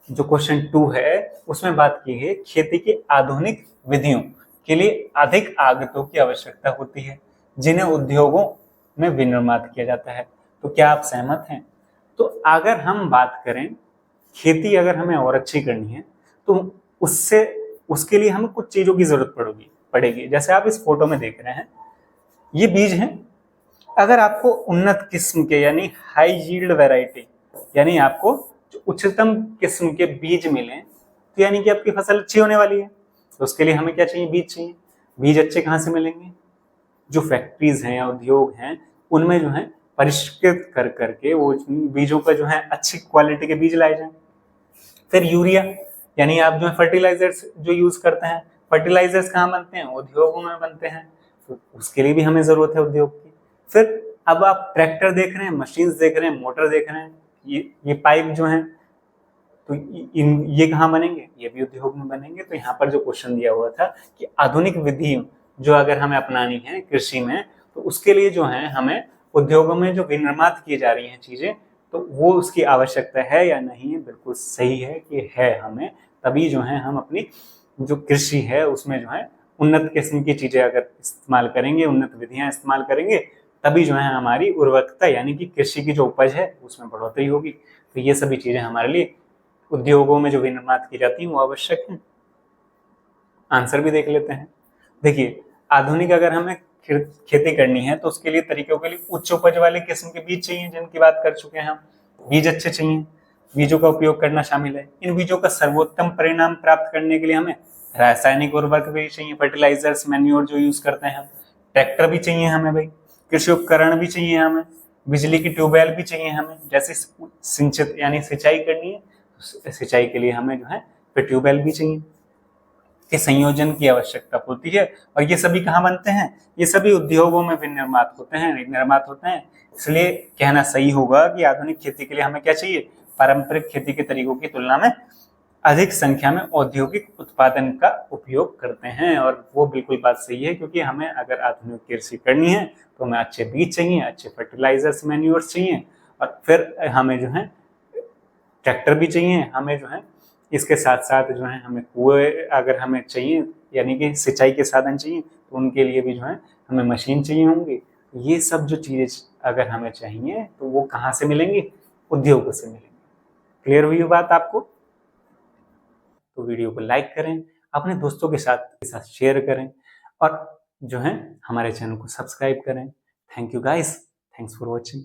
जो क्वेश्चन 2 है उसमें बात की है खेती की आधुनिक विधियों के लिए अधिक आगतों की आवश्यकता होती है जिन्हें उद्योगों में विनिर्मित किया जाता है। तो क्या आप सहमत हैं? तो अगर हम बात करें खेती अगर हमें और अच्छी करनी है तो उससे उसके लिए हमें कुछ चीजों की जरूरत पड़ेगी। जैसे आप इस फोटो में देख रहे हैं, ये बीज हैं। अगर आपको उन्नत किस्म के यानी हाई यील्ड वैरायटी यानी आपको जो उच्चतम किस्म के बीज मिले तो यानी कि आपकी फसल अच्छी होने वाली है। तो उसके लिए हमें क्या चाहिए? बीज चाहिए। बीज अच्छे कहाँ से मिलेंगे? जो फैक्ट्रीज हैं या उद्योग हैं उनमें जो है परिष्कृत कर करके वो बीजों का जो है अच्छी क्वालिटी के बीज लाए जाए। फिर यूरिया यानी आप जो है फर्टिलाइजर्स जो यूज करते हैं, फर्टिलाइजर्स कहाँ बनते हैं? उद्योगों में बनते हैं। तो उसके लिए भी हमें जरूरत है उद्योग की। फिर अब आप ट्रैक्टर देख रहे हैं, मशीन देख रहे हैं, मोटर देख रहे हैं, ये पाइप जो है तो ये कहाँ बनेंगे? ये भी उद्योग में बनेंगे। तो यहाँ पर जो क्वेश्चन दिया हुआ था कि आधुनिक विधि जो अगर हमें अपनानी है कृषि में तो उसके लिए जो है हमें उद्योगों में जो विनिर्मित की जा रही हैं चीजें तो वो उसकी आवश्यकता है या नहीं? बिल्कुल सही है कि है हमें, तभी जो है हम अपनी जो कृषि है उसमें जो है उन्नत किस्म की चीजें अगर इस्तेमाल करेंगे, उन्नत विधियां इस्तेमाल करेंगे, तभी जो है हमारी उर्वरकता यानी कि कृषि की जो उपज है उसमें बढ़ोतरी होगी। तो ये सभी चीजें हमारे लिए उद्योगों में जो विनिर्मित की जाती है वो आवश्यक है। आंसर भी देख लेते हैं। देखिए, आधुनिक अगर हमें खेती करनी है तो उसके लिए तरीकों के लिए उच्च उपज वाले किस्म के बीज चाहिए, जिनकी बात कर चुके हैं हम। बीज अच्छे चाहिए, बीजों का उपयोग करना शामिल है। इन बीजों का सर्वोत्तम परिणाम प्राप्त करने के लिए हमें रासायनिक उर्वरक भी चाहिए, फर्टिलाइजर्स, मैन्योर जो यूज करते हैं हम। ट्रैक्टर भी चाहिए हमें भाई, कृषि उपकरण भी चाहिए हमें, बिजली की ट्यूबवेल भी चाहिए हमें। जैसे सिंचित यानी सिंचाई करनी है, सिंचाई के लिए हमें जो है फिर ट्यूबवेल भी चाहिए। के संयोजन की आवश्यकता होती है। और ये सभी कहाँ बनते हैं? ये सभी उद्योगों में निर्मित होते हैं। इसलिए कहना सही होगा कि आधुनिक खेती के लिए हमें क्या चाहिए? पारंपरिक खेती के तरीकों की तुलना में अधिक संख्या में औद्योगिक उत्पादन का उपयोग करते हैं। और वो बिल्कुल बात सही है, क्योंकि हमें अगर आधुनिक कृषि करनी है तो हमें अच्छे बीज चाहिए, अच्छे फर्टिलाइजर्स, मैन्योर्स चाहिए, और फिर हमें जो है ट्रैक्टर भी चाहिए, हमें जो है इसके साथ साथ जो है हमें कुएं अगर हमें चाहिए यानी कि सिंचाई के साधन चाहिए तो उनके लिए भी जो है हमें मशीन चाहिए होंगी। ये सब जो चीजें अगर हमें चाहिए तो वो कहाँ से मिलेंगी? उद्योगों से मिलेंगी। क्लियर हुई बात आपको? तो वीडियो को लाइक करें, अपने दोस्तों के साथ शेयर करें, और जो है हमारे चैनल को सब्सक्राइब करें। Thank you guys, thanks for watching.